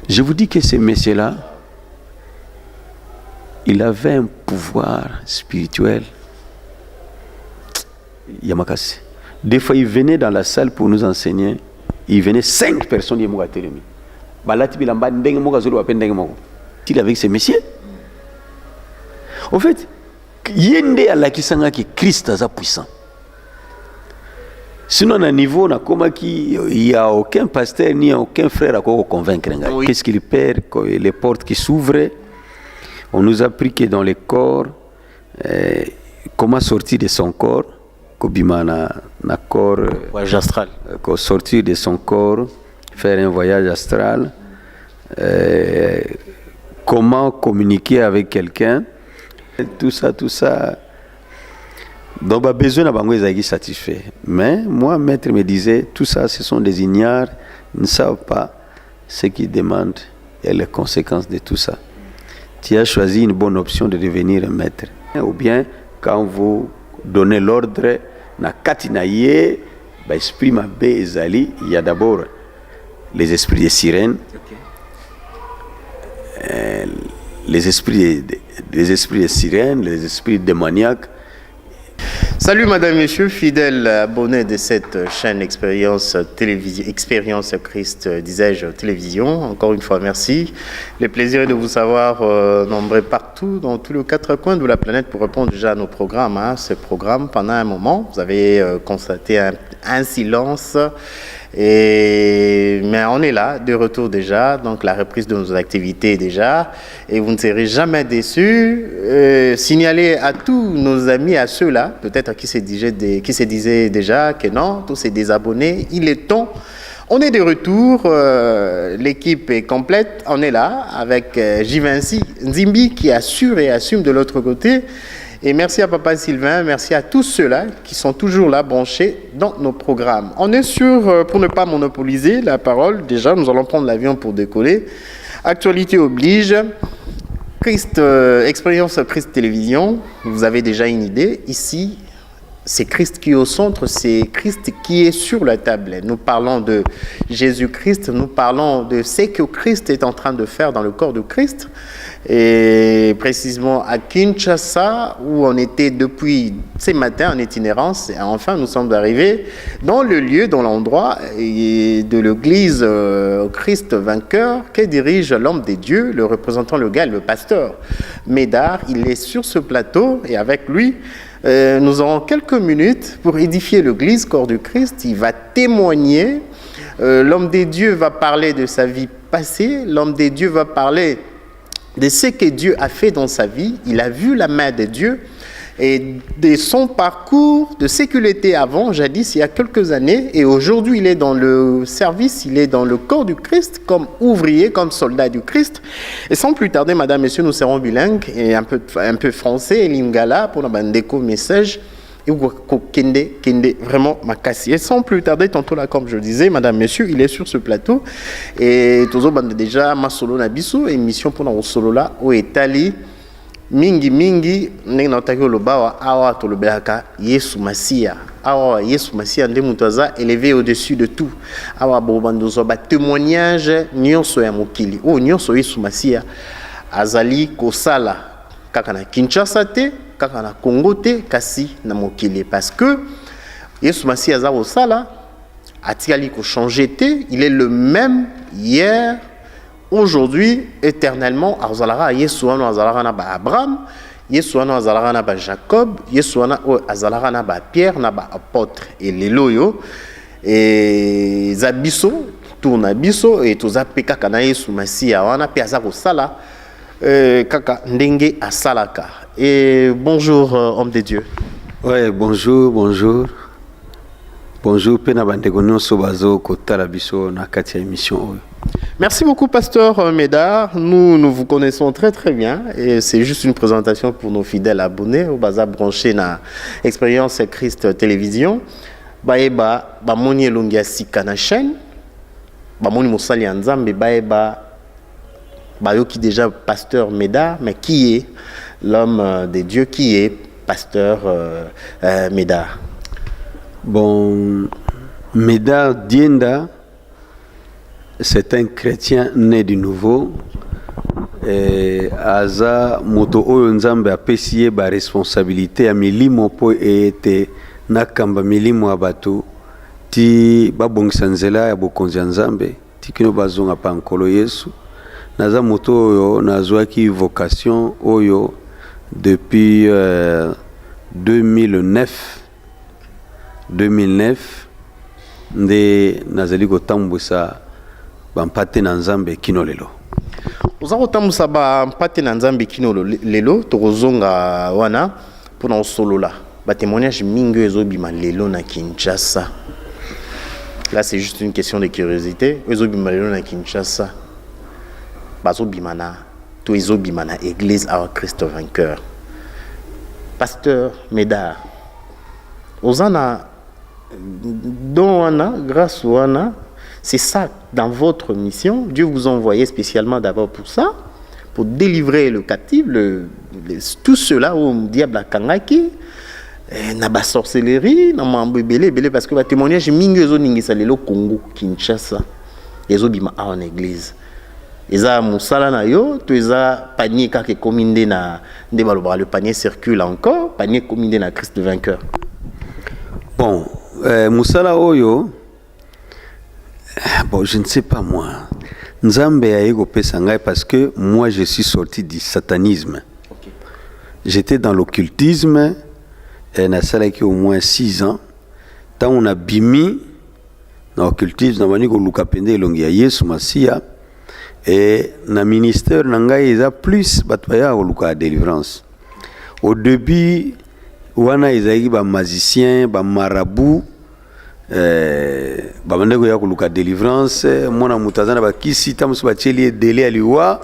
Je vous dis que ce monsieur-là, il avait un pouvoir spirituel. Yamakasi. Des fois, il venait dans la salle pour nous enseigner. Il venait 5 personnes. Il avec ces messieurs. En fait, Yende Allah qui sanga que Christ est puissant. Sinon, à un niveau, il n'y a aucun pasteur ni aucun frère à convaincre. Oui. Qu'est-ce qu'il perd? Les portes qui s'ouvrent. On nous a appris que dans le corps, comment sortir de son corps, voyage astral. Sortir de son corps, faire un voyage astral, comment communiquer avec quelqu'un, tout ça. Donc, bah, besoin d'avoir satisfait. Mais moi, maître me disait, tout ça, ce sont des ignares, ils ne savent pas ce qu'ils demandent et les conséquences de tout ça. Tu as choisi une bonne option de devenir un maître. Ou bien, quand vous donnez l'ordre, na katinaye, esprit mabé ezali, il y a d'abord les esprits des sirènes, les esprits des sirènes, les esprits démoniaques. Salut madame, monsieur, fidèles abonnés de cette chaîne Expérience Christ, disais-je, télévision. Encore une fois, merci. Le plaisir est de vous savoir nombreux partout, dans tous les 4 coins de la planète pour répondre déjà à nos programmes. Ce programme, pendant un moment, vous avez constaté un silence. Mais on est là, de retour déjà, donc la reprise de nos activités déjà, et vous ne serez jamais déçus. Signaler à tous nos amis, à ceux-là, peut-être qui se disaient déjà que non, tous ces désabonnés, il est temps. On est de retour, l'équipe est complète, on est là avec Givenchy Nzimbi qui assure et assume de l'autre côté. Et merci à Papa Sylvain, merci à tous ceux-là qui sont toujours là branchés dans nos programmes. On est sûr, pour ne pas monopoliser la parole, déjà nous allons prendre l'avion pour décoller. Actualité oblige, Expérience Christ Télévision, vous avez déjà une idée, ici c'est Christ qui est au centre, c'est Christ qui est sur la table. Nous parlons de Jésus-Christ, nous parlons de ce que Christ est en train de faire dans le corps de Christ. Et précisément à Kinshasa, où on était depuis ce matin en itinérance, et enfin nous sommes arrivés dans le lieu, dans l'endroit de l'église Christ vainqueur que dirige l'homme des dieux, le représentant légal, le pasteur Médard. Il est sur ce plateau et avec lui, nous aurons quelques minutes pour édifier l'église, corps du Christ. Il va témoigner, l'homme des dieux va parler de sa vie passée, l'homme des dieux va parler de ce que Dieu a fait dans sa vie. Il a vu la main de Dieu et de son parcours, de ce qu'il était avant, jadis, il y a quelques années. Et aujourd'hui, il est dans le service, il est dans le corps du Christ, comme ouvrier, comme soldat du Christ. Et sans plus tarder, madame, messieurs, nous serons bilingues et un peu français et lingala pour la déco message. Vraiment makasi. Et sans plus tarder, tantôt là, comme je le disais, madame, monsieur, il est sur ce plateau. Et tous déjà, ma solo nabiso, émission pour nos solo là, au Italie, mingi, n'est pas le bawa, awa, to le beaka, Yesu Masia. Awa, Yesu Masia, ndemutaza, élevé au-dessus de tout. Awa, bobandozo, ba témoignage, nyonso ya mokili. Oh, nyonso Yesu Masia, azali kosala, kakana Kinshasa te, kaka na Congo te kasi na mokili parce que Yesu Masi aza osala atiali ko changer te, il est le même hier, aujourd'hui, éternellement. Azalara Yesu wana azalara na ba Abraham, Yesu wana azalara na ba Jacob, Yesu wana azalara na ba Pierre na ba apôtre et lelo yo et zabiso tourna biso et toza peka na Yesu Masi wana pe aza kosala kaka ndenge asalaka. Et bonjour, homme de Dieu. Ouais, bonjour. Bonjour, Penabandegono Sobazo, Kotalabiso, Nakatia émission. Merci beaucoup, pasteur Médard. Nous vous connaissons très très bien et c'est juste une présentation pour nos fidèles abonnés au bazar branché na Expérience Christ Télévision. Baeba, Bamoni Elongia Sika na chaîne, Bamoni Mosali Anzambe, Baeba, Bayoki déjà pasteur Médard, mais qui est l'homme de Dieu, qui est pasteur Médard? Bon, Médard Dienda, c'est un chrétien né de nouveau. Aza moto oyo nzambe apesi ye ba responsabilité ya milimo po ete nakamba milimo ya bato ti babongisa nzela ya bokonzi ya nzambe ti kino bazonga pa nkolo Yesu. Naza moto oyo nazwaki vocation oyo depuis 2009 nde nazali kotambwisa bampate na nzambe kino lelo. Oza kotambusa bampate na nzambe kino lelo tokozonga wana mpona osolola batémoignage mingi ezobima lelo na Kinshasa. Là c'est juste une question de curiosité. Ezobima lelo na Kinshasa bazobima na to ezobima na église à Christ vainqueur. Pasteur Médard ozana don wana grâce wana. C'est ça, dans votre mission, Dieu vous a envoyé spécialement d'abord pour ça, pour délivrer le captif, tout cela où le diable a kangaki, na ba sorcellerie, na mambo belé, parce que le témoignage mingezo ningisa lelo Congo, Kinshasa, les obima en église. Eza musala na yo, tu eza panier kake kominde na le panier circule encore, panier kominde na Christ vainqueur. Bon, musala oyo. Bon, je ne sais pas moi. Nzambe a ego pesangai parce que moi je suis sorti du satanisme. Okay. J'étais dans l'occultisme et na salaki au moins 6 ans. Tant on a bimi dans l'occultisme, na bani ko luka pende longi ya Yesu Masia et na ministère nangai eza plus bataya ko luka délivrance. Au début wana ezaki ba magicien, ba marabout babandeko ya koluka délivrance mona mutazana bakisi tamusu bacheli délai aliwa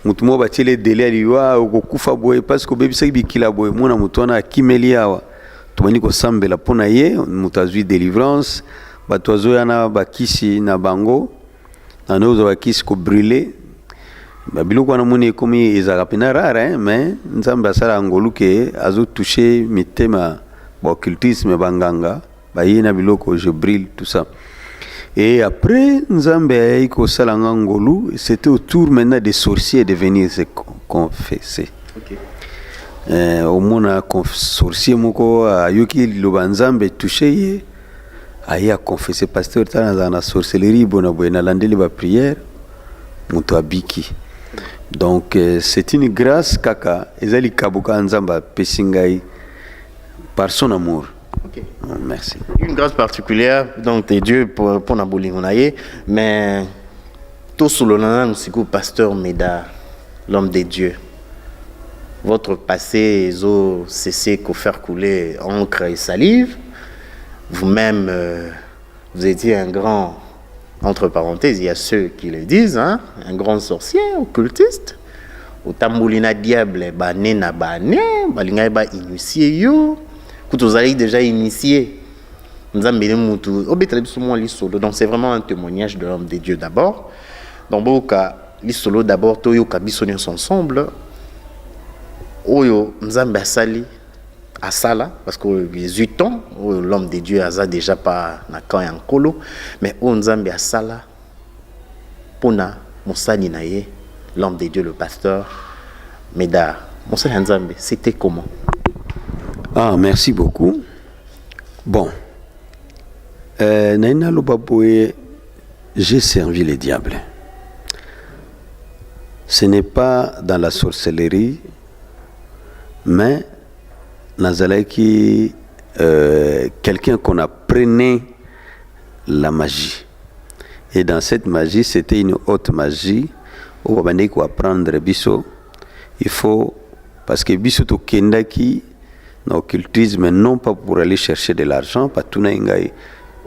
mutu mo bacheli délai aliwa okokufa boye parce que bebisa bikila boye mona mutona akimeli awa tumani ko sambela pona ye mutazwi délivrance batwazo yana bakisi na bango na nozo bakisi ko brûler babiloko na moni komi ezaka pena rare mais nzambe asala ngoluke azo toucher mitema ba occultisme banganga bayina biloko je brille tout ça et après nzambe aiko salanga ngolu c'était au tour maintenant des sorciers de venir se confesser. OK. Au mona sorcier moko ayoki loba nzambe toucher ye aya confesser pasteur tana na sorcellerie bona bona landeli ba prière muto abiki. Donc c'est une grâce kaka ezali kabuka nzamba pesingai par son amour. Okay. Merci. Une grâce particulière donc de Dieu pour Nabolingonaye, mais tout sous le nom du pasteur Médard, l'homme de Dieu. Votre passé a cessé de faire couler encre et salive. Vous-même, vous étiez un grand, entre parenthèses, il y a ceux qui le disent, hein, un grand sorcier, occultiste. Au tamboulina diable, banena bané, balinga ba initié yo. Vous avez déjà initié. Donc c'est vraiment un témoignage de l'homme de Dieu d'abord. Donc l'isolo d'abord toyo kabisonyo ensemble. Oyo nzambe asali asala parce que les 8 ans l'homme de Dieu a déjà pas na kan ya nkolo mais o nzambe asala pona mosali na ye l'homme de Dieu le pasteur Médard. Mosali nzambe c'était comment? Ah, merci beaucoup. Bon, Naina Lobaboé, j'ai servi les diables. Ce n'est pas dans la sorcellerie, mais Nazalaki, quelqu'un qu'on apprenait la magie. Et dans cette magie, c'était une haute magie. Où on va apprendre biso. Il faut, parce que biso to kendaki, dans l'occultisme, non pas pour aller chercher de l'argent, pas tout n'engaye.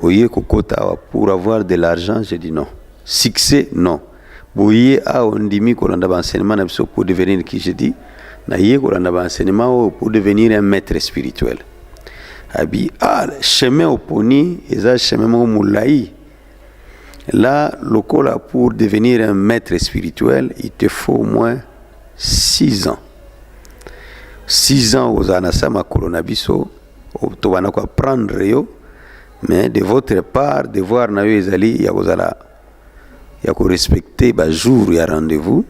Oye kokota pour avoir de l'argent, j'ai dit non. Succès, non. Boye a on dit mi kolanda ba enseignement na biso pour devenir qui j'ai dit. Na ye kolanda ba enseignement pour devenir un maître spirituel. Abi chemin oponi, eza chemin mo moulaï. Là, le cola pour devenir un maître spirituel, il te faut au moins 6 ans. 6 ans aux anasama coronabiso, to wana ko prendre yo, mais de votre part, de voir na yo ezali ya kozala il y a respecter le jour, il y a rendez-vous,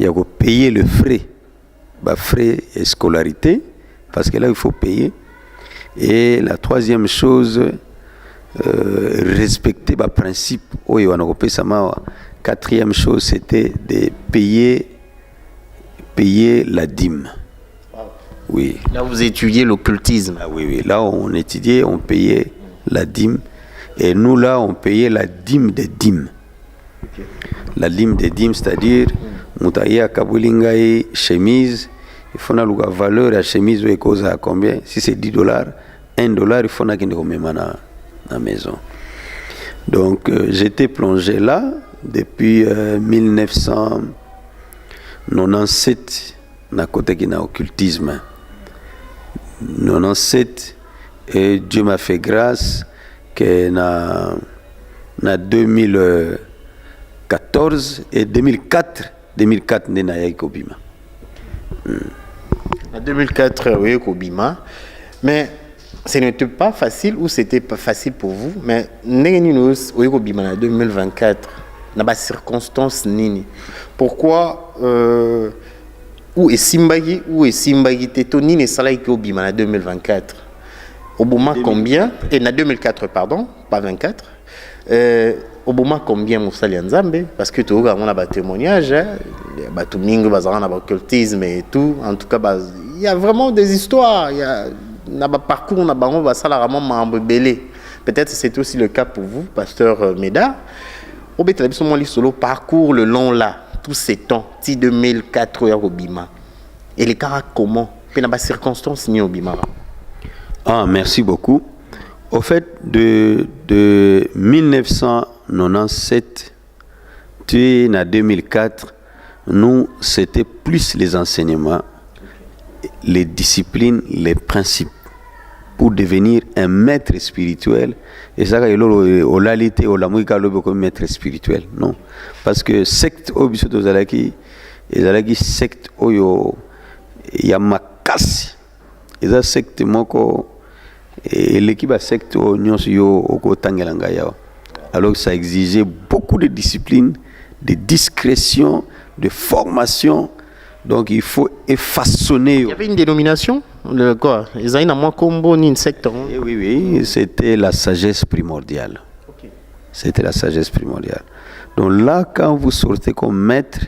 il y a payer le frais, frais et scolarité, parce que là il faut payer. Et la troisième chose, respecter le principe. Quatrième chose, c'était de payer la dîme. Oui. Là, vous étudiez l'occultisme. Ah, oui. Là, on étudiait, on payait la dîme. Et nous, là, on payait la dîme des dîmes. Okay. La dîme des dîmes, c'est-à-dire, moutaïa kabulingaï, chemise, il faut la valeur de la chemise, et cause à combien? Si c'est $10, $1, il faut la la maison. Donc, j'étais plongé là depuis 1997, na côté qui n'a occultisme. 97, et Dieu m'a fait grâce que na 2014 et 2004 na Kobima. En 2004, oui, Kobima. Mais ce n'était pas facile ou c'était pas facile pour vous? Mais nous, oui, Kobima en 2024, dans des circonstances nini. Pourquoi où est Simbagi Tétoni et Salaï Kobima en 2024? Au moment combien? Et en 2004, pardon, pas 24. Au moment combien Moussa Lianzambe? Parce que tout le monde a des témoignages, tout le monde a des occultisme et tout. En tout cas, il y a vraiment des histoires. Il y a un parcours, on va peut-être c'est aussi le cas pour vous, pasteur Méda. Au solo parcours le long là, tous ces temps, 2004 au Bima. Et les cas comment? Il y a des circonstances ni au Bima. Ah, merci beaucoup. Au fait, de 1997 à 2004, nous, c'était plus les enseignements, les disciplines, les principes pour devenir un maître spirituel. Et ça, il y a l'alité, il y a maître spirituel. Non. Parce que secte, il y a secte, il y a ma casse. Et ça, secte, et l'équipe a secte, alors ça exigeait beaucoup de discipline, de discrétion, de formation. Donc il faut façonner. Il y avait une dénomination quoi? Ils avaient un combo ni une secte. Oui, c'était la sagesse primordiale. Okay. C'était la sagesse primordiale. Donc là, quand vous sortez comme maître,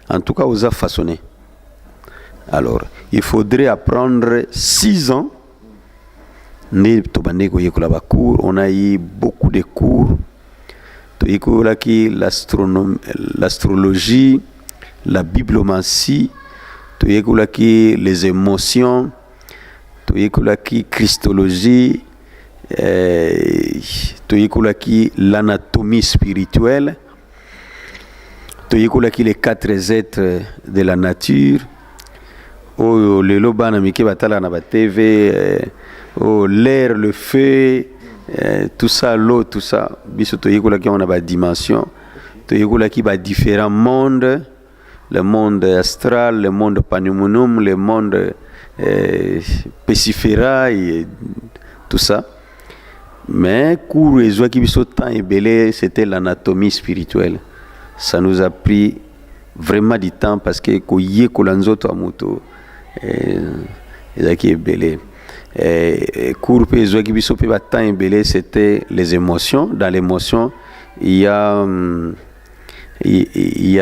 en tout cas, vous avez façonné. Alors, il faudrait apprendre 6 ans. On a eu beaucoup de cours. L'astrologie, la bibliomancie, les émotions, la christologie, l'anatomie spirituelle, les 4 êtres de la nature, l'air, le feu, tout ça, l'eau, tout ça. On a des dimensions. On a différents mondes. Le monde astral, le monde panomonum, le monde pesifera et tout ça. Mais cours et joie qui sont tant et belé, c'était l'anatomie spirituelle. Ça nous a pris vraiment du temps parce que koye kolanzoto amuto et qui est belé. Cours et joie qui sont pas tant et belé, c'était les émotions. Dans l'émotion, il y a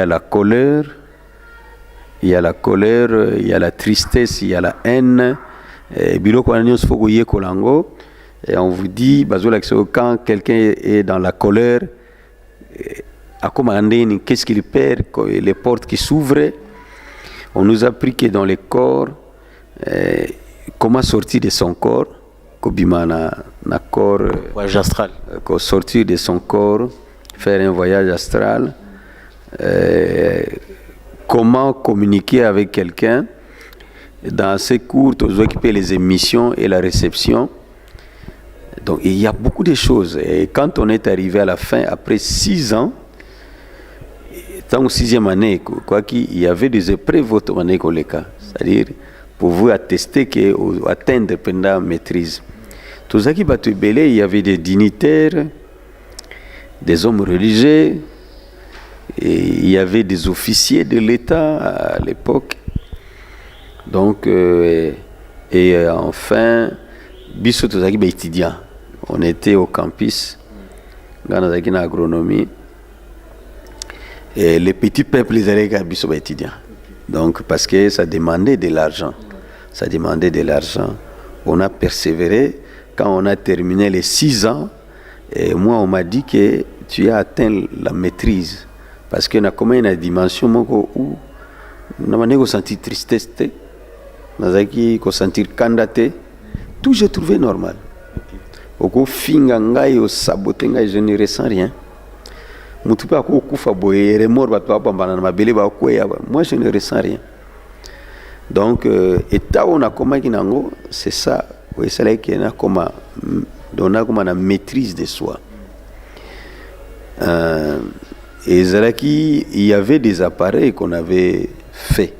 la colère. Il y a la colère, il y a la tristesse, il y a la haine. Et on vous dit, quand quelqu'un est dans la colère, qu'est-ce qu'il perd, les portes qui s'ouvrent. On nous a appris que dans le corps, comment sortir de son corps, voyage astral. Sortir de son corps, faire un voyage astral. Comment communiquer avec quelqu'un. Dans ces cours, tu dois occuper les émissions et la réception. Donc il y a beaucoup de choses. Et quand on est arrivé à la fin, après 6 ans, dans la 6e année, quoi qu'il y avait des épreuves automatiques, c'est-à-dire pour vous attester que atteindre pendant maîtrise. Tout ça qui va te belé, il y avait des dignitaires, des hommes religieux, et il y avait des officiers de l'État à l'époque. Donc, enfin, biso tozaki ba étudiants. On était au campus, dans l'agronomie, et les petits peuples, ils allaient à biso ba étudiants. Donc, parce que ça demandait de l'argent. Ça demandait de l'argent. On a persévéré. Quand on a terminé les 6 ans, et moi, on m'a dit que tu as atteint la maîtrise. Parce qu'on a comme une dimension où on a ressenti tristesse, on a senti candidaté. Tout j'ai trouvé normal. Au finga ngai au saboté ngai, je ne ressens rien. Moi je ne ressens rien. Donc état on a comme c'est ça, c'est là qu'on a comme la maîtrise de soi. Et il y avait des appareils qu'on avait fait,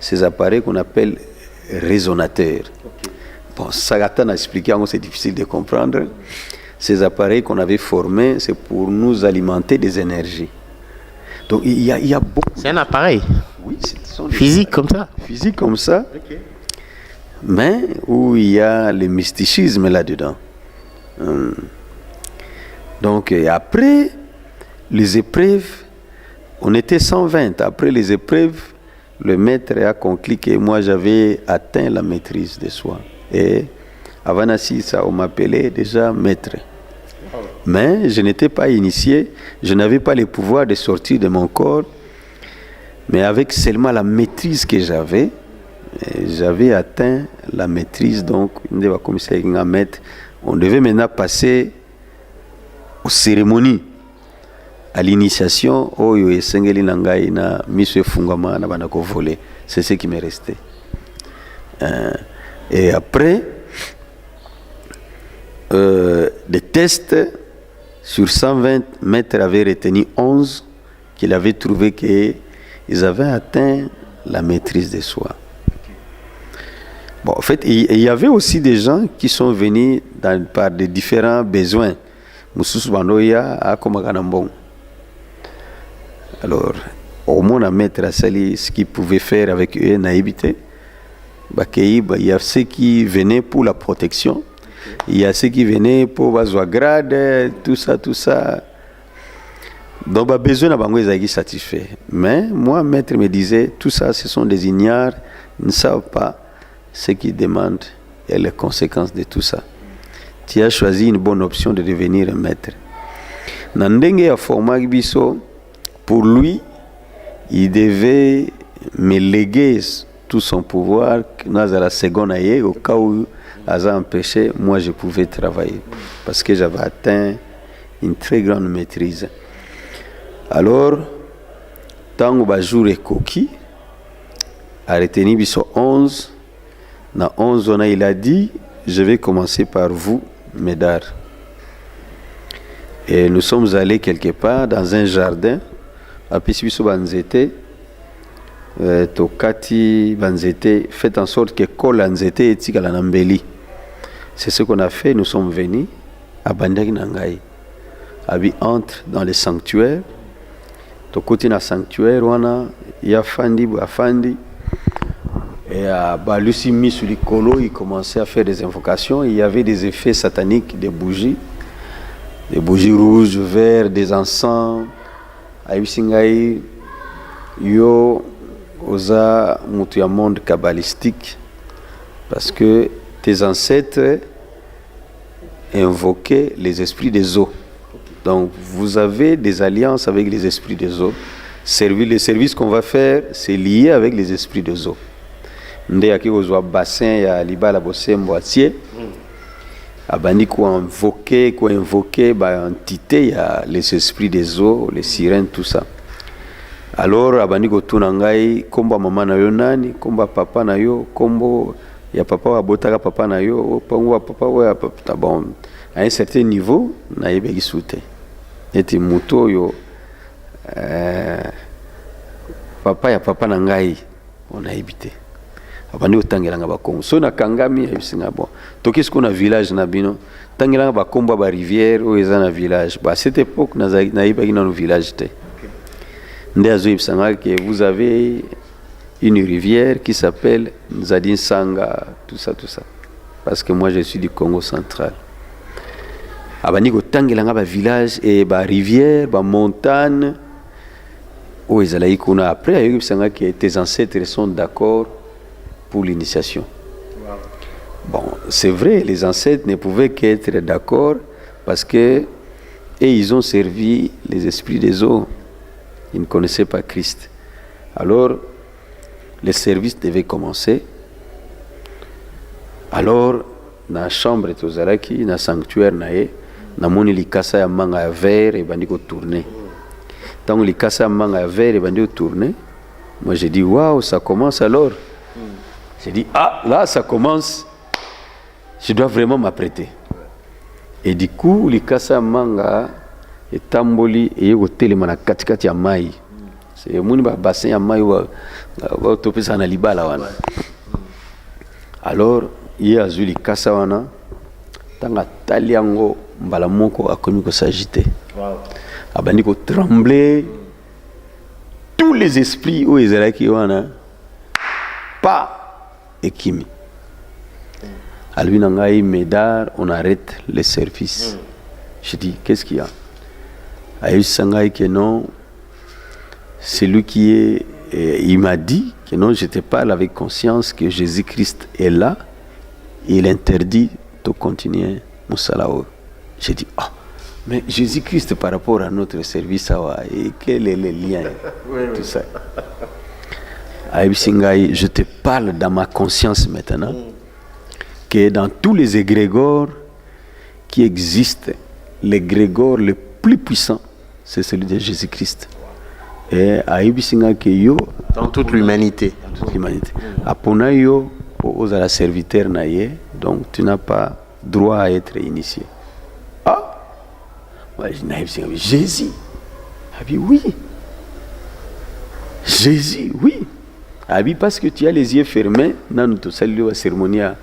ces appareils qu'on appelle résonateurs. Bon, ça a expliqué, c'est difficile de comprendre. Ces appareils qu'on avait formés, c'est pour nous alimenter des énergies. Donc il y a beaucoup. C'est un appareil. Oui, physique comme ça. Physique comme ça. Okay. Mais où il y a le mysticisme là-dedans. Donc après les épreuves, on était 120. Après les épreuves, le maître a conclu que moi j'avais atteint la maîtrise de soi. Et avant ça, on m'appelait déjà maître. Mais je n'étais pas initié, je n'avais pas le pouvoir de sortir de mon corps, mais avec seulement la maîtrise que j'avais atteint la maîtrise. Donc, on devait maintenant passer aux cérémonies, à l'initiation. C'est ce qui m'est resté. Et après, des tests, sur 120 mètres avaient retenu 11 qu'il avait trouvé qu'ils avaient atteint la maîtrise de soi. Bon, en fait, il y avait aussi des gens qui sont venus par des différents besoins. Alors, au moins, à mettre à Sali, ce qu'ils pouvaient faire avec eux, naïveté. Il y a ceux qui venaient pour la protection. Il y a ceux qui venaient pour grade, tout ça. Donc, besoin de bango est satisfait. Mais moi, maître me disait, tout ça, ce sont des ignares, ils ne savent pas ce qu'ils demandent et les conséquences de tout ça. Tu as choisi une bonne option de devenir un maître. Nandenge a formé Biso, pour lui, il devait me léguer tout son pouvoir, dans la seconde année, au cas où Aza empêché, moi je pouvais travailler parce que j'avais atteint une très grande maîtrise. Alors, tant que jour est coquille, a retenu biso 11. Dans 11 ans, il a dit, je vais commencer par vous, mesdames. Et nous sommes allés quelque part dans un jardin, à Pisbiso Banzete, Tokati Banzete, faites en sorte que Kol Banzete et Tikalanambeli. C'est ce qu'on a fait, nous sommes venus à Bandaki Nangai. Abi entre dans le sanctuaire. Tokoti na sanctuaire, wana Yafandi, Afandi. Et à Balusi sur les colos, il commençait à faire des invocations. Il y avait des effets sataniques, des bougies rouges, vertes, des encens. Aïbisingaï, yo, osa, mutuya monde kabbalistique. Parce que tes ancêtres invoquaient les esprits des eaux. Donc, vous avez des alliances avec les esprits des eaux. Le service qu'on va faire, c'est lié avec les esprits des eaux. Nde yaki kozwa bassin ya libala bosembo atie abandi ko invoquer ba entité ya les esprits des eaux, les sirènes, tout ça. Alors abandi ko tuna ngai komba mama na yo nani, komba papa na yo, kombo ya papa wa botaka papa na yo, pango papa wa papa. Bon, à un certain niveau na yebeki soute eti muto yo papa ya papa na ngai on a habité. abandi otangelanga bakombo so na kangami ebisinga bon toki ce qu'on a village na bino tangelanga bakombo ba rivière oyo eza na village à cette époque naibaki na village te nde azo ebisanga que vous avez une rivière qui s'appelle Nzadin Sanga tout ça parce que moi je suis du Congo central abandi kotangelanga ba village et ba rivière ba montagne oyo ezalaki kuna après ayoki bisanga que tes ancêtres sont d'accord pour l'initiation. Wow. Bon, c'est vrai, les ancêtres ne pouvaient qu'être d'accord parce que et ils ont servi les esprits des eaux. Ils ne connaissaient pas Christ. Alors, le service devait commencer. Alors, dans la chambre de Tozaraki, dans le sanctuaire, na moni likasa ya manga ya verre et bandi ko tourner. Tant likasa ya manga ya verre et bandi ko tourner, moi j'ai dit waouh, ça commence alors. J'ai dit, ah, là, ça commence. Je dois vraiment m'apprêter. Et du coup, les kasa manga et tamboli et au télémana katikati ya mai. C'est mon bassin ya mai wa topé ça na libala wana. Alors, il y a zuli kasa wana tanga taliango mbala moko akomi ko s'agiter. Wow. Abandi ko trembler. Tous les esprits où ezalaki wana pas et Kimi. Alvin Nangaï, Médard, on arrête le service. Je dis, qu'est-ce qu'il y a? Aïe Sangaï que non, c'est lui qui est. Il m'a dit que non, je te parle avec conscience que Jésus-Christ est là. Et il interdit de continuer Moussalao. J'ai dit, ah, mais Jésus-Christ par rapport à notre service, et quel est le lien? Tout ça. Je te parle dans ma conscience maintenant que dans tous les égrégores qui existent, l'égrégore le plus puissant, c'est celui de Jésus-Christ. Et dans toute l'humanité. Dans toute l'humanité. Aponayo aux la serviteur naïe, donc tu n'as pas droit à être initié. Ah, Jésus. Ah oui. Jésus, oui. Abi parce que tu as les yeux fermés, nan to saluer la cérémonie à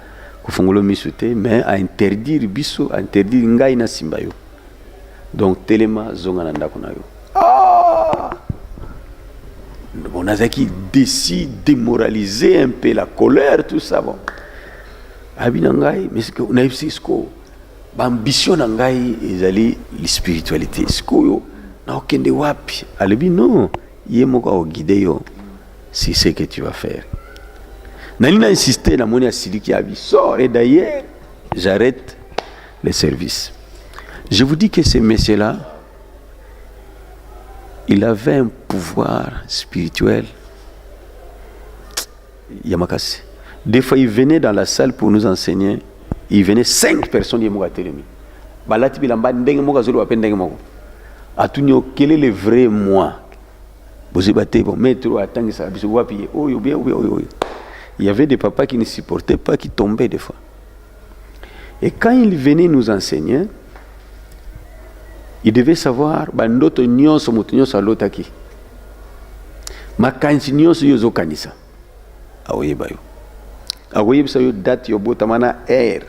kufungolo misute, mais à interdire biso, à interdire ngai na simbayo. Donc telema zonga nanda konayo. Ah! On a qui décide démoraliser un peu la colère, tout ça bon. Abi nangai, mais ce que on a ici sko, ambition nangai ezali la spiritualité. Sko yo na okende wapi? Alebi non, yemoko o guider yo. C'est ce que tu vas faire. Nalina insisté dans mon assili qui a dit sort et d'ailleurs j'arrête le service. Je vous dis que ce monsieur-là, il avait un pouvoir spirituel. Yamakasi. Des fois il venait dans la salle pour nous enseigner. Il venait 5 personnes qui télémi. Balati bilamba ndenge moka zolo apende ndenge moko. Atunyo quel est le vrai moi? Il y avait des papas qui ne supportaient pas, qui tombaient des fois. Et quand ils venaient nous enseigner, ils devaient savoir bandoto nyonso mutunyo salotaki. Makansi nyonso yozo kanisa. Aoyebayo. Aoyebisa yo date yo botamana air.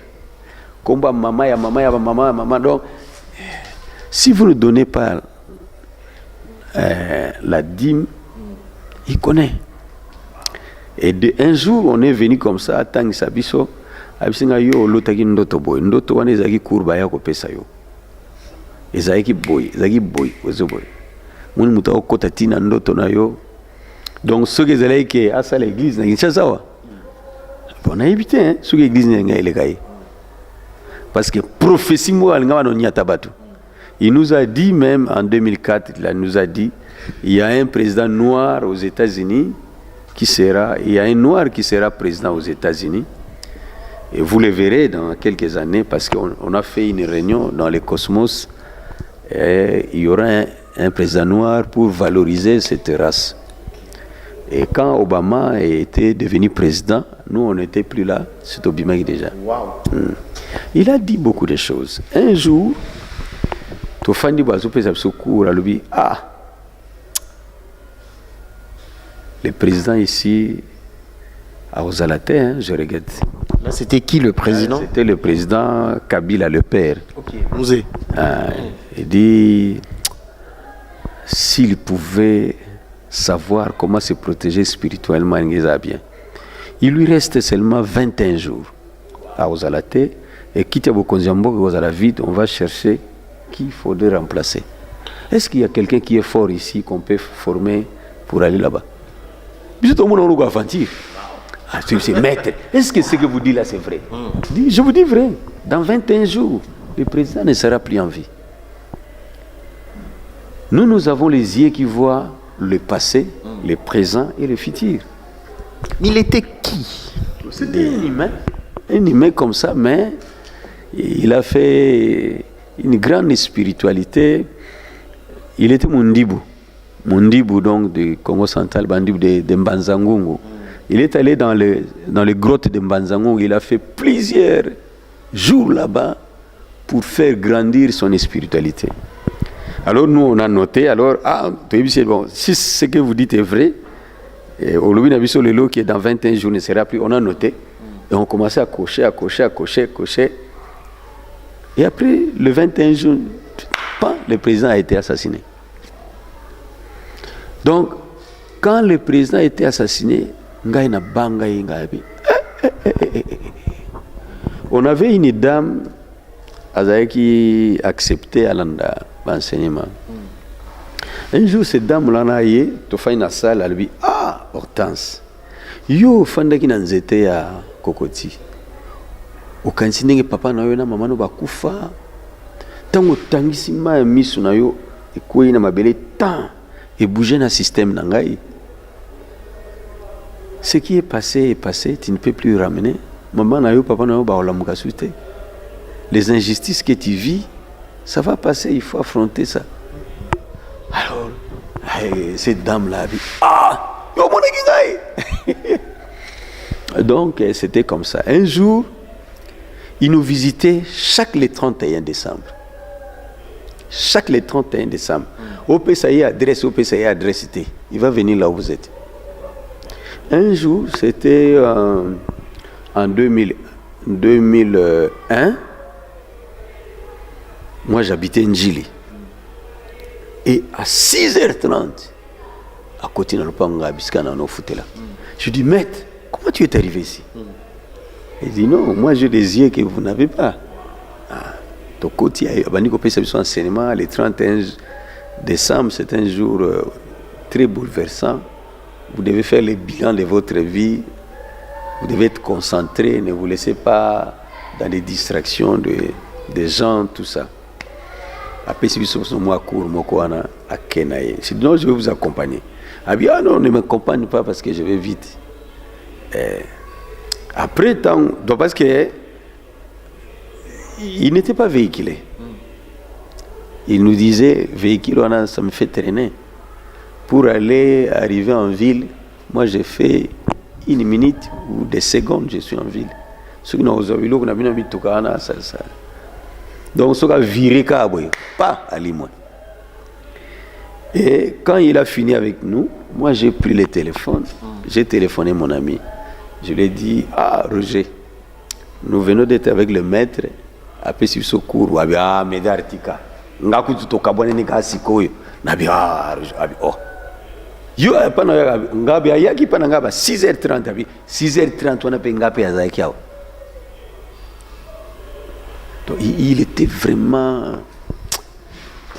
Komba mama donc si vous ne donnez pas la dîme, il connaît. Et un jour, on est venu comme ça, tant que Sabiso, Abisinga yo, l'otaki ndoto boy, ndoto wane zaki kurba ya kopesa yo. Ezaki boy, ozo boy. Muni muta okota tina ndoto na yo. Donc, ceux qui allaient qui à ça l'église, n'a pas ça. On a évité, hein, ceux qui l'église n'a pas parce que prophétie moi, elle n'a pas tabatu. Il nous a dit même en 2004, il nous a dit, il y a un président noir aux États-Unis il y a un noir qui sera président aux États-Unis. Et vous le verrez dans quelques années parce qu'on a fait une réunion dans le Cosmos. Et il y aura un président noir pour valoriser cette race. Et quand Obama était devenu président, nous on n'était plus là, c'est Obama déjà. Wow. Il a dit beaucoup de choses. Un jour, Tofandi Bazopé Secours a lui dit, ah, le président ici à Ozalaté, hein, je regrette. Là, c'était qui le président? C'était le président Kabila, le père. Ok, Mouzé. Il dit, s'il pouvait savoir comment se protéger spirituellement, il irait bien. Il lui reste seulement 21 jours à Ozalaté. Et quitte à Bokonziambo et Ozalavide, on va chercher qui il faudrait remplacer. Est-ce qu'il y a quelqu'un qui est fort ici qu'on peut former pour aller là-bas? Tout le monde a aventure. Ah, c'est maître. Est-ce que ce que vous dites là, c'est vrai? Je vous dis vrai. Dans 21 jours, le président ne sera plus en vie. Nous avons les yeux qui voient le passé, le présent et le futur. Mais il était qui? C'était un humain comme ça, mais il a fait une grande spiritualité. Il était Mundibu donc du Congo central, Bandibu de Mbanzangungu. Il est allé dans les grottes de Mbanzangungu. Il a fait plusieurs jours là-bas pour faire grandir son spiritualité. Alors nous, on a noté, bon, si ce que vous dites est vrai, au Louis Nabiso Lelo qui est dans 21 jours ne sera plus, on a noté. Et on commençait à cocher. Et après, le 21 jours, le président a été assassiné. Donc, quand le président a été assassiné, on avait une dame qui acceptait à l'enseignement. Un jour, cette dame-là, elle a une salle, elle lui dit, ah, Hortense, yo, fandaki nanzete à Kokoti. Okanisi ndenge papa na yo na mama no bakufa. Tango tangisi ma misu na yo ekoyi na mabele tant et bouger na système na ngai. Ce qui est passé, tu ne peux plus ramener. Maman na yo papa na yo ba olamuka suite. Les injustices que tu vis, ça va passer, il faut affronter ça. Alors, cette dame là dit ah, yo mon équipe. Donc c'était comme ça. Un jour, il nous visitait chaque le 31 décembre. Chaque le 31 décembre. Au PSAI adresse, il va venir là où vous êtes. Un jour, c'était en 2001. Moi, j'habitais Njili. Et à 6h30, à côté de l'Opanga, je dis, maître, comment tu es arrivé ici? Il dit, non, moi j'ai des yeux que vous n'avez pas. Ton côté, enseignement, le 31 décembre, c'est un jour très bouleversant. Vous devez faire le bilan de votre vie. Vous devez être concentré, ne vous laissez pas dans les distractions des gens, tout ça. Après, si vous moi court, à Kenaye. Je dis, non, je vais vous accompagner. Ah bien, non, ne m'accompagne pas parce que je vais vite. Après, donc parce que il n'était pas véhiculé. Il nous disait, véhicule, ça me fait traîner. Pour arriver en ville, moi j'ai fait 1 minute ou des secondes, je suis en ville. Ce qui nous a vu, on a bien envie de tout ça. Donc, ça a viré pas à l'immoine. Et quand il a fini avec nous, moi j'ai pris le téléphone, j'ai téléphoné mon ami. Je lui ai dit, ah Roger, nous venons d'être avec le maître, après si ce cours, ah Medartika, ngaku tutokabone ni kasikoyo, nabi ah oh. Yo pas na ngabi ayaki pas ngaba 6h30 abi 6h30 on a pe ngapi azakiao. Donc il était vraiment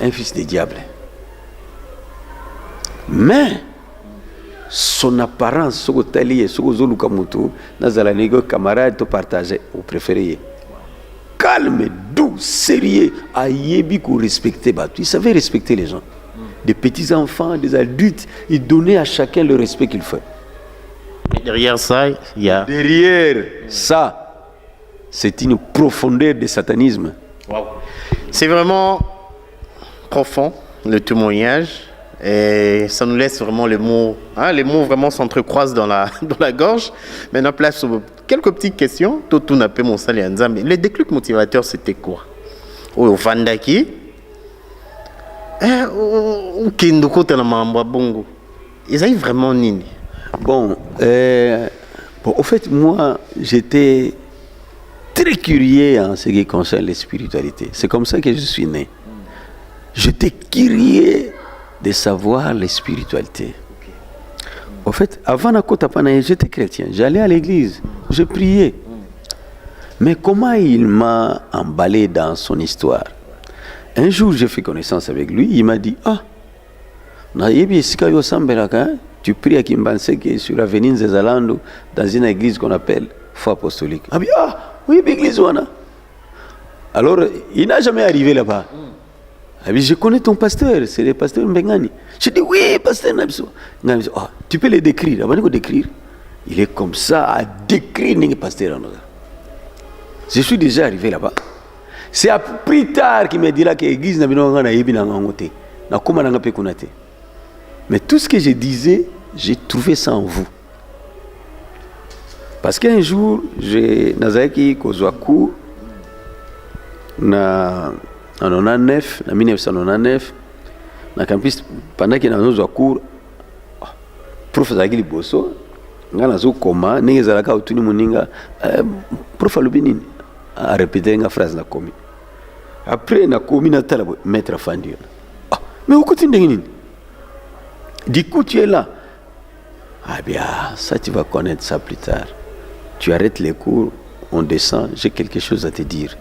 un fils de diable. Mais son apparence, ce que camarade te partageait au préféré. Calme, doux, sérieux, aïebi qu'on respectait. Il savait respecter les gens. Des petits enfants, des adultes, il donnait à chacun le respect qu'il fait. Et derrière ça, il y a... Derrière ça, c'est une profondeur de satanisme. Wow. C'est vraiment profond, le témoignage. Et ça nous laisse vraiment les mots vraiment s'entrecroisent dans la gorge. Maintenant, place sur quelques petites questions. Tout n'a pas mon sali anzambe. Le déclic motivateur, c'était quoi? Au Vandaki, ou Kindoko Tanamamba Bongo. Ils avaient vraiment nini? Bon, Bon, au fait, moi, j'étais très curieux en ce qui concerne les spiritualités. C'est comme ça que je suis né. J'étais curieux de savoir les spiritualités. Au fait, avant Nakotapana, j'étais chrétien. J'allais à l'église, je priais. Mais comment il m'a emballé dans son histoire? Un jour, j'ai fait connaissance avec lui. Il m'a dit, ah, tu pries à Kimbanseke sur l'avenue Zezalando dans une église qu'on appelle Foi Apostolique. Ah oui, l'église Wana. Alors, il n'a jamais arrivé là-bas. Ah oui, je connais ton pasteur, c'est le pasteur Mbengani. Je dis, oui, pasteur Nabso. Ah, tu peux le décrire. Avant de décrire, il est comme ça à décrire le pasteur. Je suis déjà arrivé là-bas. C'est plus tard qu'il me dira que l'église n'a pas été. Mais tout ce que je disais, j'ai trouvé ça en vous. Parce qu'un jour, j'ai Nazaki Kozwaku, en 1999, na campus, pendant qu'il y a un cours, prof Zagili Bosso, ngana koma, n'ezalaka utuni muninga, prof Alubini a répété une phrase na komi. Après na komi na talabo maître Fandi. Ah, mais où continue? Du coup, tu es là. Ah bien, ça tu vas connaître ça plus tard. Tu arrêtes les cours, on descend, j'ai quelque chose à te dire.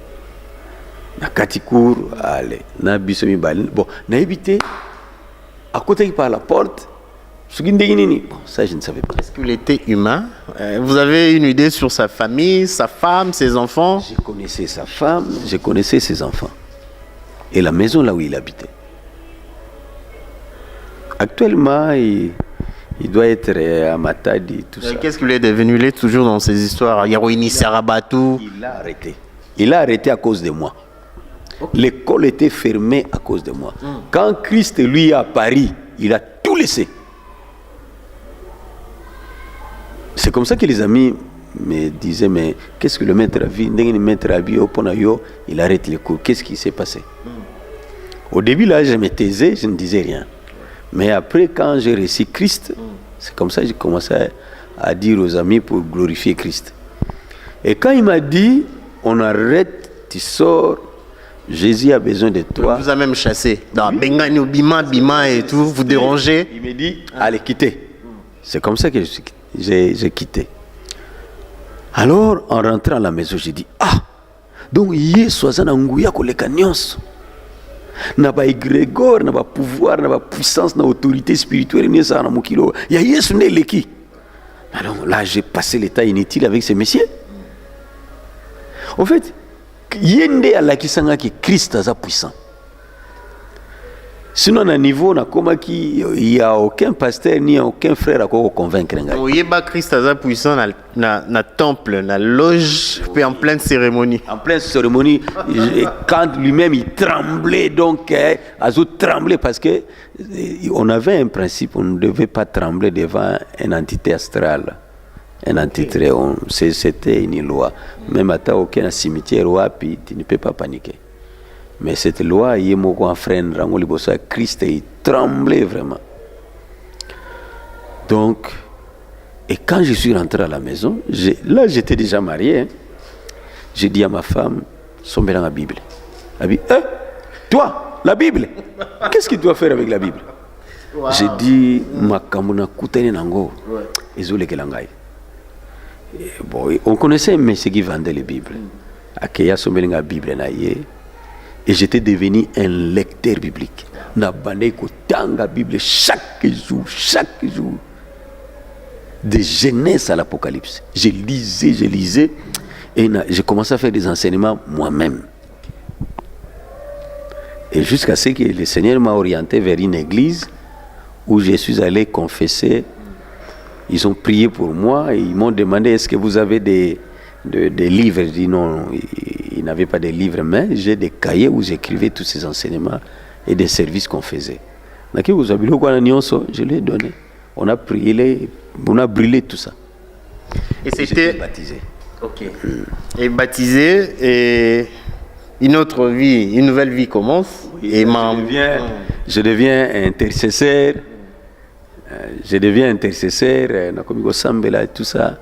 Na kati cours, allez, na bisomi balin. Bon, na évité, à côté par la porte, bon, ça je ne savais pas. Est-ce qu'il était humain? Vous avez une idée sur sa famille, sa femme, ses enfants? Je connaissais sa femme, je connaissais ses enfants. Et la maison là où il habitait. Actuellement, il doit être à Matadi, tout ça. Qu'est-ce qu'il est devenu? Il est toujours dans ces histoires. Yaroini Sarabatou. Il a arrêté. Il a arrêté à cause de moi. Okay. L'école était fermée à cause de moi. Quand Christ, lui, est à Paris, il a tout laissé. C'est comme ça que les amis me disaient, mais qu'est-ce que le maître a vu? Il arrête les cours. Qu'est-ce qui s'est passé? Au début, là, je me taisais, je ne disais rien. Mais après, quand j'ai reçu Christ, c'est comme ça que j'ai commencé à dire aux amis pour glorifier Christ. Et quand il m'a dit, on arrête, tu sors, Jésus a besoin de toi. Il vous a même chassé. Dans Bengani, Bima et tout, vous dérangez. Il me dit, allez, quittez. C'est comme ça que j'ai quitté. Alors, en rentrant à la maison, j'ai dit, ah, donc, il soit un angouya ko les canyons. N'a pas égrégore, n'a pas pouvoir, n'a pas puissance, n'a autorité spirituelle, ni ça, n'a pas kilo. Il y a Yesu né leki. Alors là, j'ai passé l'état inutile avec ces messieurs. En fait, yende à la kisanga qui Christ a puissant. Sinon, à niveau, il n'y a aucun pasteur ni aucun frère à convaincre. Oui, Christ a puissant dans le temple, dans la loge, puis en pleine cérémonie. En pleine cérémonie, quand lui-même il tremblait, donc, il tremblait parce qu'on avait un principe, on ne devait pas trembler devant une entité astrale. Une entité, c'était une loi. Même à aucun cimetière, puis tu ne peux pas paniquer. Mais cette loi, il y a un frère, Christ, il tremblait vraiment. Donc, et quand je suis rentré à la maison, là j'étais déjà marié, hein, j'ai dit à ma femme, sommes dans la Bible. Elle dit, toi, la Bible, qu'est-ce que tu dois faire avec la Bible? Wow. J'ai dit, Makamuna Koutene Nango, Ezole Kelangai. Bon, on connaissait mais ce qui vendait les Bibles. Akeya Sommelinga Bible Naye. Et j'étais devenu un lecteur biblique. Na bandé ko tanga Bible chaque jour. De Genèse à l'Apocalypse. Je lisais. Et j'ai commencé à faire des enseignements moi-même. Et jusqu'à ce que le Seigneur m'a orienté vers une église où je suis allé confesser. Ils ont prié pour moi et ils m'ont demandé est-ce que vous avez des livres. Je dis non, ils n'avaient pas de livres, mais j'ai des cahiers où j'écrivais tous ces enseignements et des services qu'on faisait. Je l'ai donné. On a prié, on a brûlé tout ça. Et c'était baptisé. Ok. Et baptisé, et une autre vie, une nouvelle vie commence. Oui, et je deviens intercesseur. Je deviens intercesseur, tout ça.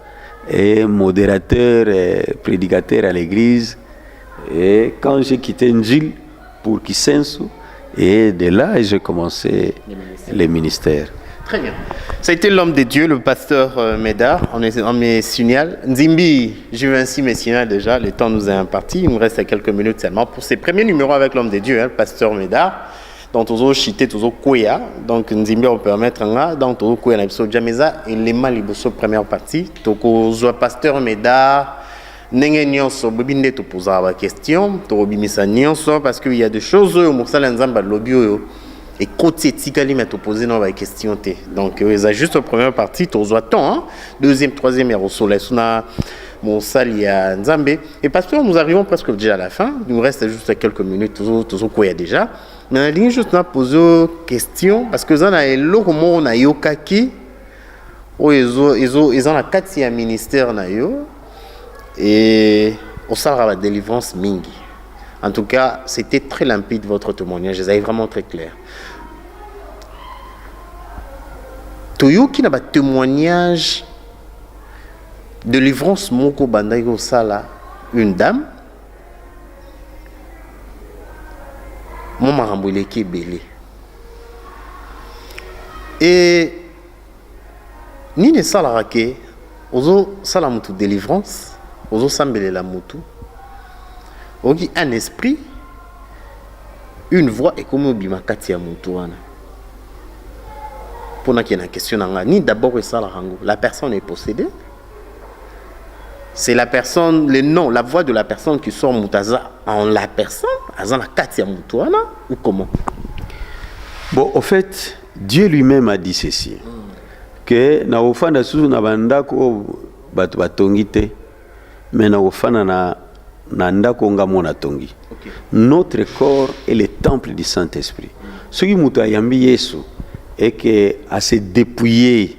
et modérateur et prédicateur à l'église. Et quand j'ai quitté Njil pour Kisensu, et de là, j'ai commencé les ministères. Très bien. Ça a été l'homme de Dieu, le pasteur Médard. On me signale. Nzimbi, je vais ainsi me signaler déjà. Le temps nous est imparti. Il nous reste quelques minutes seulement pour ces premiers numéros avec l'homme de Dieu, le pasteur Médard. Donc, tous les chité, tous les Kouya. Donc, Nzimbi, on peut mettre un là. Donc, tous les Kouya, on Jameza. Et les Maliboso, première partie. Donc, le pasteur Médard. Nenge nyonso bobinde to poser la question to bimisa nyonso parce qu'il y a des choses au mosala nzamba lobby et côté tikali mais to poser non la question té donc ils a juste la première partie to temps deuxième troisième et au soleil suna mon sali à nzambe et parce que nous arrivons presque déjà à la fin il nous reste juste quelques minutes toujours quoi il y a déjà mais on a dit juste na poser question parce que ça na eloko mo na yokaki o ils ont la 4e ministère na yo. Et au sein de la délivrance mingi. En tout cas, c'était très limpide votre témoignage, vous avez vraiment très clair. Toyo qui n'a pas témoignage de délivrance moko bandayo sala une dame. Mon marambouilé qui est belé. Et ni ne sala ke ozo sala mutu délivrance. Ozo sambele la mutu. Ogi un esprit, une voix et comme obima kati ya mutu wana. Pour qu'il y ait une question ni d'abord la personne est possédée. C'est la personne, le nom, la voix de la personne qui sort mutaza en la personne, azan la kati ya mutu wana ou comment? Bon, au fait, Dieu lui-même a dit ceci. Que na ofanda susu na bandako batu batongite. Mais na ndako ngamona tongi. Notre corps est le temple du Saint-Esprit. Ce qui muta yambi Yesu est que à se dépouiller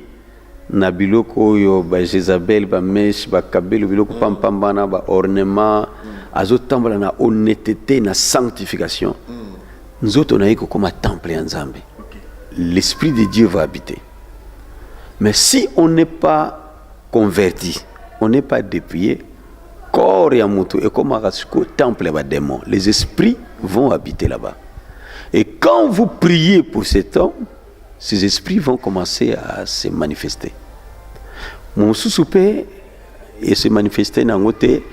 na biloko yo ba Jézabel ba mesh ba kabelo biloko pampambana ba ornement azotambola na honnêteté na sanctification. Nzoto na yiko comme temple ya Nzambe. L'esprit de Dieu va habiter. Mais si on n'est pas converti, on n'est pas dépouillé, corps ya mutu et comme un temple ba démon, les esprits vont habiter là-bas. Et quand vous priez pour cet homme, ces esprits vont commencer à se manifester. Mon sous-soupé et se manifester dans côté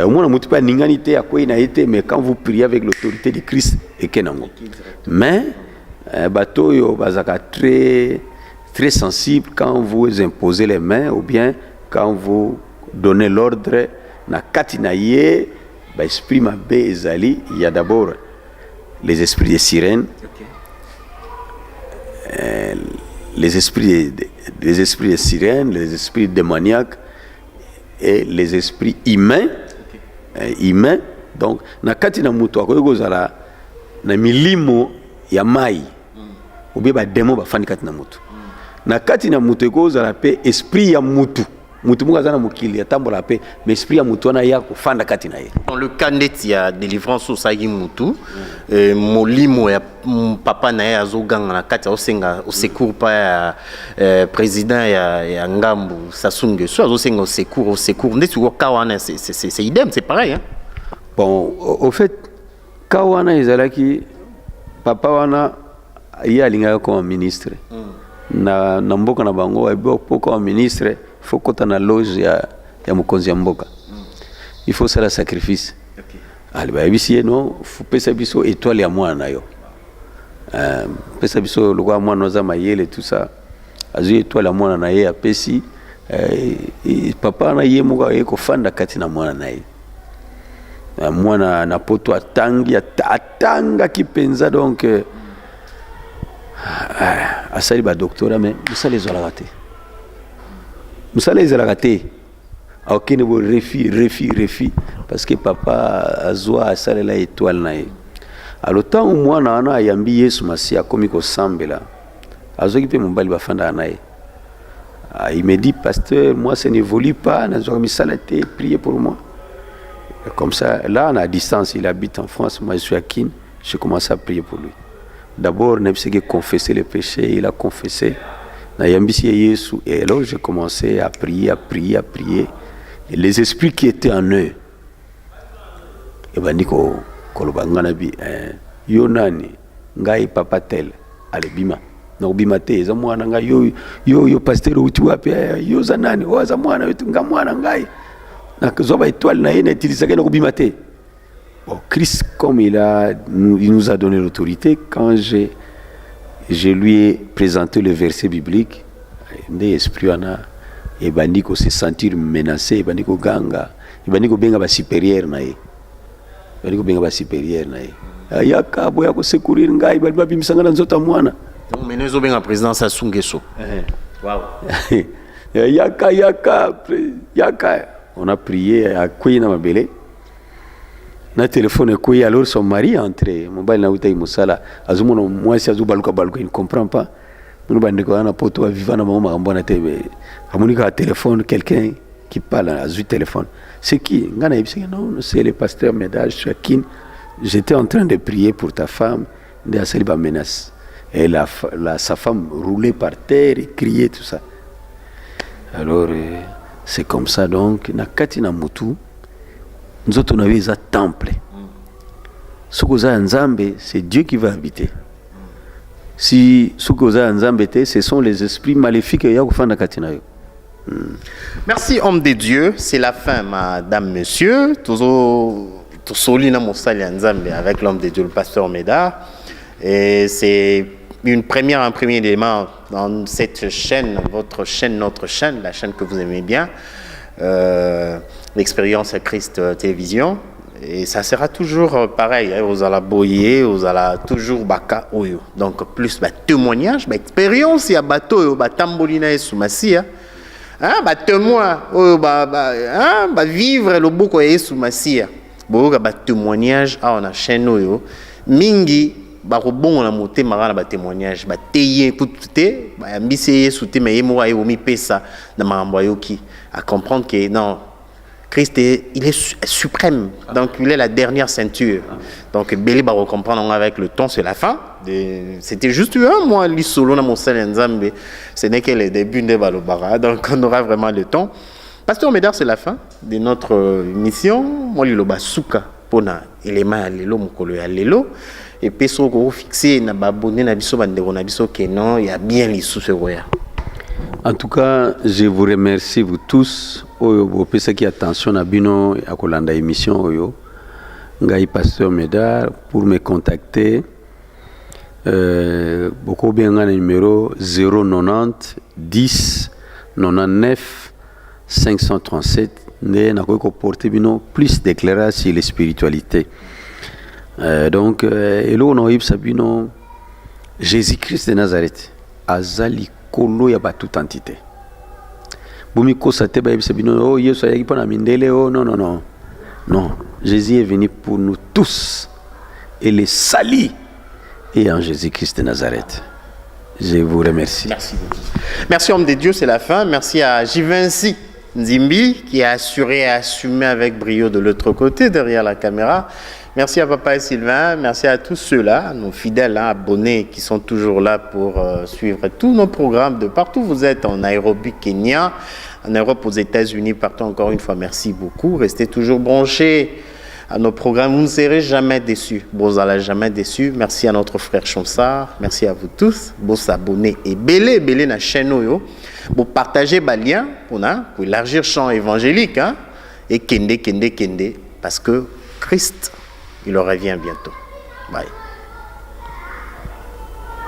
moi mutu pas ninganité à quoi il a été, mais quand vous priez avec l'autorité de Christ et kenango. Mais bateau yo bazaka très très sensible quand vous imposez les mains ou bien quand vous donnez l'ordre. Na katinaye ba esprit mabe ezali, il y a d'abord les esprits de sirènes, les esprits de sirènes, les esprits démoniaques et les esprits humains. Humains. Donc na katina mutu akoyo zala na milimo ya mai ou bien ba démon ba fani katina mutu. Na katina mutu ko zala pe esprit ya mutu. Mutu munga zana mukili atambola pe mais esprit ya mutu wana ya kufanda kati na ye. Dans le cas net ya délivrance au sagi mutu molimo ya papa na ya azoganga na kati osenga au secours pa président ya ngambu Sassou Nguesso azosenga au secours ndeti ko kawana c'est idem, c'est pareil hein. Bon au fait kawana ezalaki papa wana ya linga comme ministre na mboka na bango ebo comme ministre. Il faut qu'on ait la loge ya mukonzi ya mboka. Il faut ça le sacrifice. Ali ba bisi non, faut pesa biso étoile ya mwana na yo. Pesa biso lokwa mwana za mayele tout ça. Azu étoile ya mwana na ye apesi papa na ye muka ye ko fanda kati na mwana na ye. Mwana na poto atangi atanga kipenza donc asali ba doctorat mais ça les a raté. Moussa les a ratés. Aucun ne veut refi parce que papa a zoa a salé la étoile nae. À l'autant où moi nana yambi Yesu Masia comme il semble là. Azo qui peut mon bali bafanda nae. Il me dit pasteur moi ça n'évolue pas, nazo mi salaté priez pour moi. Et comme ça là on a distance, il habite en France, moi je suis à Kin, je commence à prier pour lui. D'abord, il a confessé les péchés, il a confessé. Et alors j'ai commencé à prier. Et les esprits qui étaient en eux, et ben niko kolobanga bi yo nani ngai papa tel ale bima na ubima te za mwana ngai yo pasteur uti wapi yo za nani o za mwana wetu nga mwana ngai na zoba étoile na yene utilisa kana ubima te. Bon, Christ comme il nous a donné l'autorité, quand je lui ai présenté le verset biblique, des esprits et bandiko se sentir menacé, et bandiko ganga, et bandiko benga ba supérieur na ye. Bandiko benga ba supérieur na ye. Yaka boya ko secourir ngai ba bimisanga na nzota mwana. Donc menezo benga président Sassou Nguesso. Waouh. Yaka. On a prié à Kouina Mabele. Na téléphone quoi alors son mari est entré mobile na utai musala azumono mwasi azubaluka il ne comprend pas nous bandeko ana poto vivant na mama mbona tebe amunika téléphone quelqu'un qui parle à zu téléphone c'est qui ngana ibisi non c'est le pasteur Médard Chakin, j'étais en train de prier pour ta femme de asaliba menace et sa femme roulait par terre et criait tout ça. Alors c'est comme ça donc na katina mutu nous autres, on avait un temple. Ce que ça Nzambe, c'est Dieu qui va habiter. Si ce que ça Nzambe, ce sont les esprits maléfiques qui ont fait katina. Merci, homme de Dieu. C'est la fin, madame, monsieur. Toujours solina mosali Nzambe avec l'homme de Dieu, le pasteur Médard. Et c'est un premier élément dans cette chaîne, votre chaîne, notre chaîne, la chaîne que vous aimez bien. L'expérience Christ télévision, et ça sera toujours pareil, vous allez boyer, vous allez toujours baka oyo, donc plus témoignage, expérience, il y a bateau, tambolina et soumassia, témoin, vivre le beaucoup et soumassia, témoignage à on a chaîne oyo, mingi barobon na moté marana ba témoignage ba teye kuté ba ambisé souté mais yemo ayo mi pesa na mamboyoki à comprendre que non Christ il est suprême, donc il est la dernière ceinture. Donc Béli va comprendre avec le temps, c'est la fin. C'était juste un mois l'isolo na mosala Nzambe, ce n'est que le début de Balobara, donc on aura vraiment le temps. Pasteur Médard, c'est la fin de notre mission. Moi li loba suka pona élément lelo mokolo ya lelo. Et puis, si vous fixez na babone na biso bandeko na biso que non, il y a bien les sous-roya. En tout cas, je vous remercie vous tous. Oyo pesa qui attention à bino à kolanda émission oyo. Ngai pasteur Médard pour me contacter. Beaucoup bien le numéro 090 10 99 537. Ne na ko porter bino plus d'éclairage sur les spiritualités. Donc, Elo no Sabino, Jésus-Christ de Nazareth, Azali Kolo ya toute entité. Bumiko Sate ba Sabino, oh Yesu ayaki pona mindele, oh non. Non, Jésus est venu pour nous tous et les salis et en Jésus-Christ de Nazareth. Je vous remercie. Merci beaucoup. Merci homme de Dieu, c'est la fin. Merci à Givenchy Nzimbi qui a assuré et assumé avec brio de l'autre côté derrière la caméra. Merci à Papa et Sylvain, merci à tous ceux-là, nos fidèles abonnés qui sont toujours là pour suivre tous nos programmes de partout. Vous êtes en Nairobi, Kenya, en Europe, aux États-Unis, partout encore une fois. Merci beaucoup. Restez toujours branchés à nos programmes. Vous ne serez jamais déçus. Vous n'allez jamais déçus. Merci à notre frère Chonsard. Merci à vous tous. Vous abonnez et belé na chaîne oyo. Vous partagez les liens pour élargir le champ évangélique. Et kende. Parce que Christ, il revient bientôt. Bye.